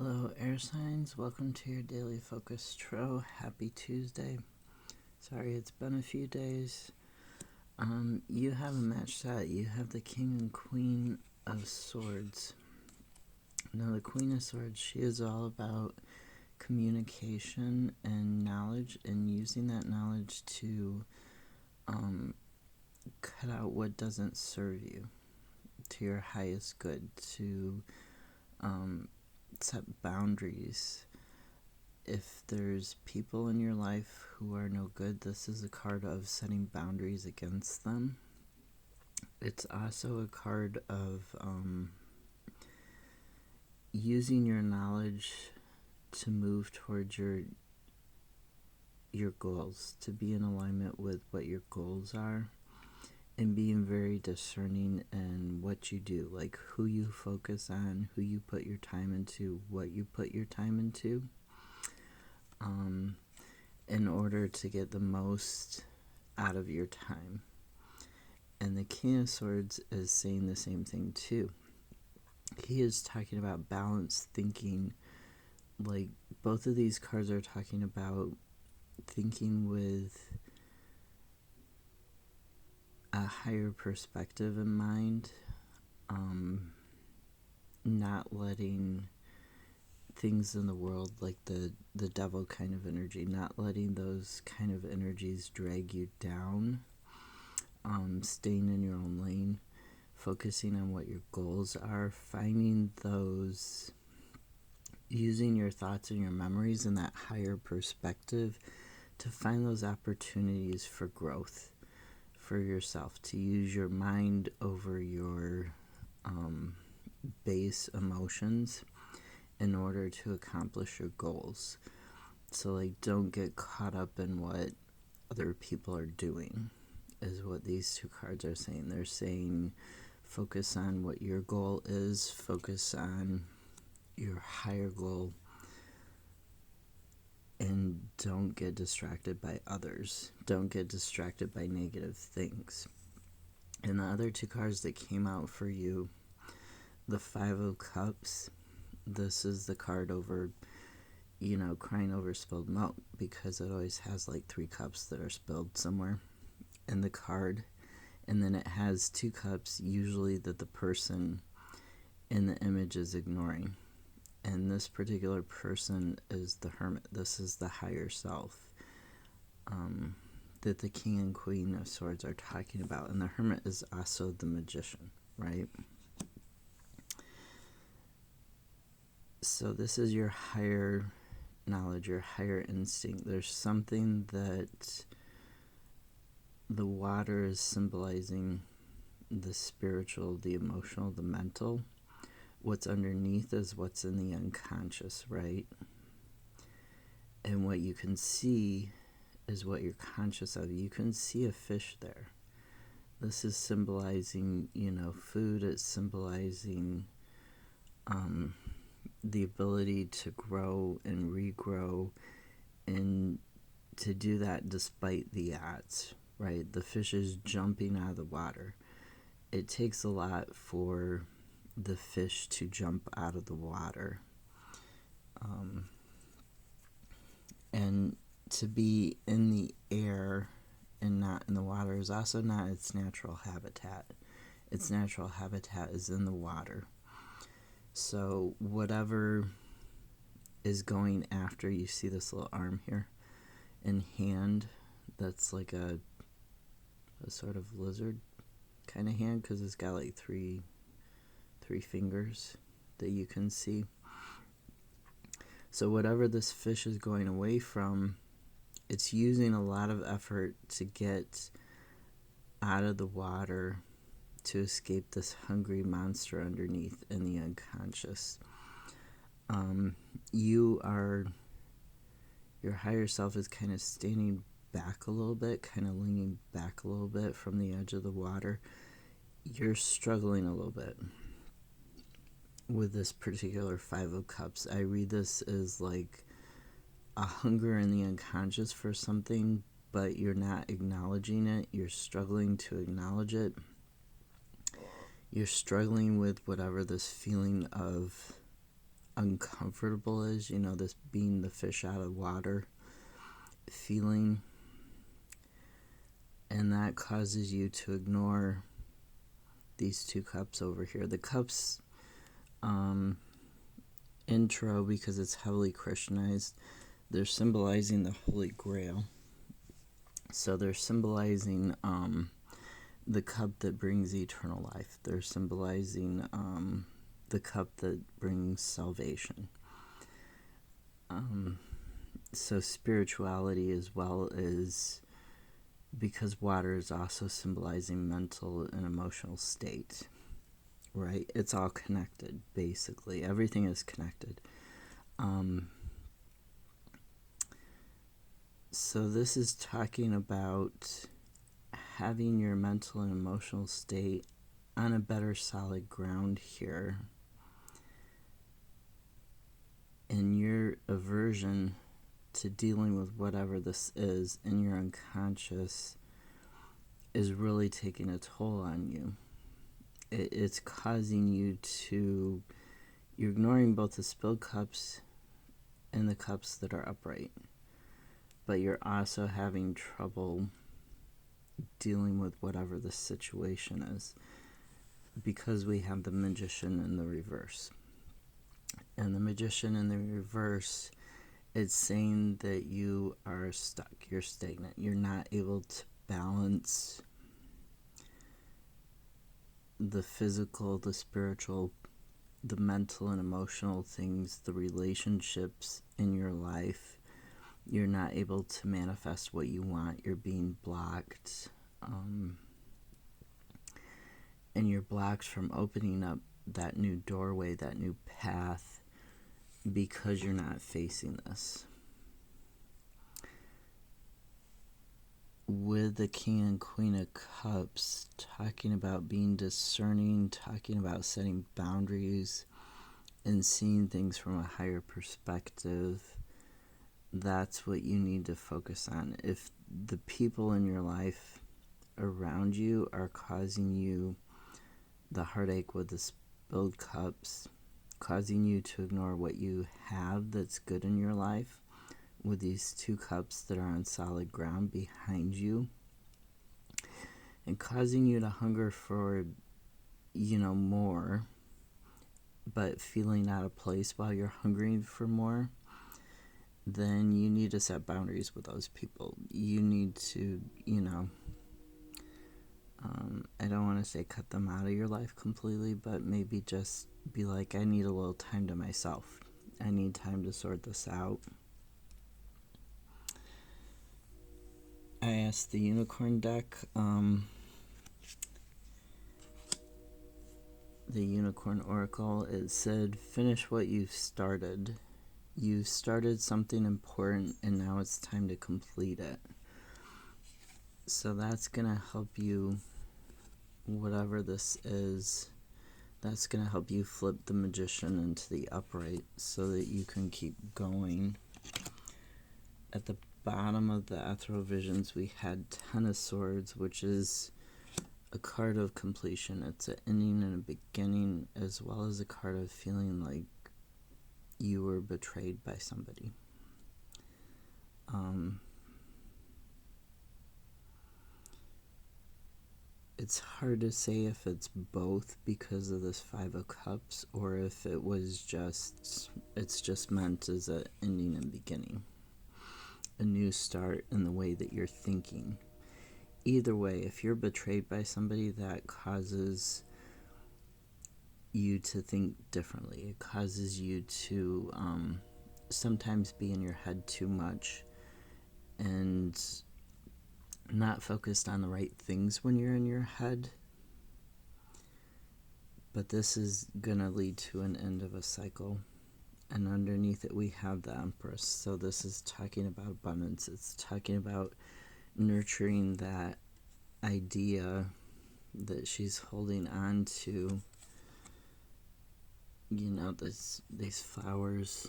Hello, air signs. Welcome to your daily focus tro. Happy Tuesday. Sorry, it's been a few days. You have a match set. You have the King and Queen of Swords. Now, the Queen of Swords, she is all about communication and knowledge, and using that knowledge to cut out what doesn't serve you to your highest good, to set boundaries. If there's people in your life who are no good, this is a card of setting boundaries against them. It's also a card of using your knowledge to move towards your goals, to be in alignment with what your goals are, and being very discerning in what you do, like who you focus on, who you put your time into, what you put your time into, in order to get the most out of your time. And the King of Swords is saying the same thing too. He is talking about balanced thinking. Like, both of these cards are talking about thinking with a higher perspective in mind, not letting things in the world like the devil kind of energy, not letting those kind of energies drag you down, staying in your own lane, focusing on what your goals are, finding those, using your thoughts and your memories in that higher perspective to find those opportunities for growth for yourself, to use your mind over your base emotions in order to accomplish your goals. So, like, don't get caught up in what other people are doing, is what these two cards are saying. They're saying focus on what your goal is, focus on your higher goal, and don't get distracted by others. Don't get distracted by negative things. And the other two cards that came out for you, the Five of Cups, this is the card over, crying over spilled milk, because it always has like 3 cups that are spilled somewhere in the card. And then it has 2 cups, usually, that the person in the image is ignoring. And this particular person is the Hermit. This is the higher self that the King and Queen of Swords are talking about. And the Hermit is also the Magician, right? So this is your higher knowledge, your higher instinct. There's something that the water is symbolizing, the spiritual, the emotional, the mental. What's underneath is what's in the unconscious, right? And what you can see is what you're conscious of. You can see a fish there. This is symbolizing, food. It's symbolizing the ability to grow and regrow, and to do that despite the odds, right? The fish is jumping out of the water. It takes a lot for the fish to jump out of the water, and to be in the air and not in the water is also not its natural habitat. Its natural habitat is in the water. So whatever is going after, you see this little arm here and hand, that's like a sort of lizard kind of hand, because it's got like three fingers that you can see. So whatever this fish is going away from, it's using a lot of effort to get out of the water to escape this hungry monster underneath in the unconscious. Your higher self is kind of standing back a little bit, kind of leaning back a little bit from the edge of the water. You're struggling a little bit with this particular Five of Cups. I read this as like a hunger in the unconscious for something, but you're not acknowledging it. You're struggling to acknowledge it. You're struggling with whatever this feeling of uncomfortable is, this being the fish out of water feeling, and that causes you to ignore these 2 cups over here. The cups intro, because it's heavily Christianized, they're symbolizing the Holy Grail. So they're symbolizing the cup that brings eternal life. They're symbolizing the cup that brings salvation. So spirituality, as well as, because water is also symbolizing mental and emotional state, right? It's all connected, basically. Everything is connected. So this is talking about having your mental and emotional state on a better solid ground here. And your aversion to dealing with whatever this is in your unconscious is really taking a toll on you. It's causing you to... You're ignoring both the spilled cups and the cups that are upright. But you're also having trouble dealing with whatever the situation is, because we have the Magician in the reverse. And the Magician in the reverse, it's saying that you are stuck, you're stagnant, you're not able to balance the physical, the spiritual, the mental and emotional things, the relationships in your life. You're not able to manifest what you want. You're being blocked. And you're blocked from opening up that new doorway, that new path, because you're not facing this. With the King and Queen of Cups, talking about being discerning, talking about setting boundaries and seeing things from a higher perspective, that's what you need to focus on. If the people in your life around you are causing you the heartache with the spilled cups, causing you to ignore what you have that's good in your life, with these 2 cups that are on solid ground behind you, and causing you to hunger for, more, but feeling out of place while you're hungering for more, then you need to set boundaries with those people. You need to, I don't want to say cut them out of your life completely, but maybe just be like, I need a little time to myself. I need time to sort this out. I asked the Unicorn deck, the Unicorn Oracle, it said, finish what you've started. You started something important, and now it's time to complete it. So that's going to help you, whatever this is, that's going to help you flip the Magician into the upright so that you can keep going. At the bottom of the Ethereal Visions, we had 10 of Swords, which is a card of completion. It's an ending and a beginning, as well as a card of feeling like you were betrayed by somebody. It's hard to say if it's both because of this 5 of Cups, or if it was it's just meant as an ending and beginning. A new start in the way that you're thinking. Either way, if you're betrayed by somebody, that causes you to think differently. It causes you to sometimes be in your head too much and not focused on the right things when you're in your head. But this is going to lead to an end of a cycle. And underneath it, we have the Empress. So this is talking about abundance. It's talking about nurturing that idea that she's holding on to. These flowers.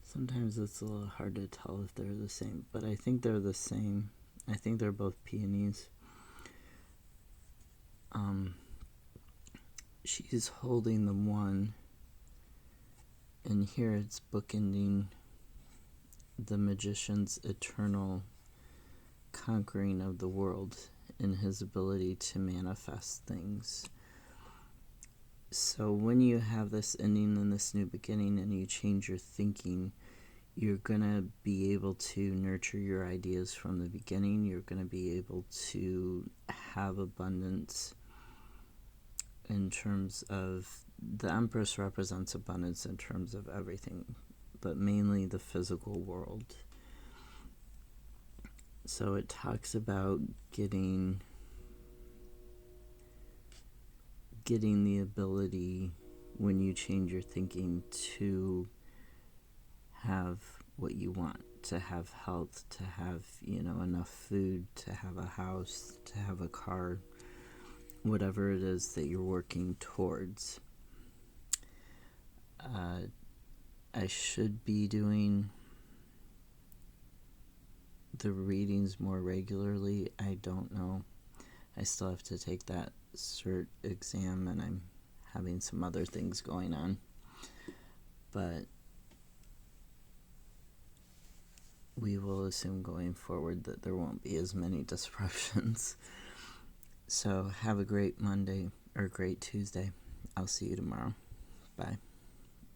Sometimes it's a little hard to tell if they're the same, but I think they're the same. I think they're both peonies. She's holding the one, And here it's bookending the magician's eternal conquering of the world and his ability to manifest things. So when you have this ending and this new beginning and you change your thinking, you're going to be able to nurture your ideas from the beginning. You're going to be able to have abundance in terms of, the Empress represents abundance in terms of everything, but mainly the physical world. So it talks about getting the ability, when you change your thinking, to have what you want, to have health, to have, enough food, to have a house, to have a car, whatever it is that you're working towards. I should be doing the readings more regularly. I don't know. I still have to take that cert exam, and I'm having some other things going on. But we will assume going forward that there won't be as many disruptions. So have a great Monday or great Tuesday. I'll see you tomorrow. Bye.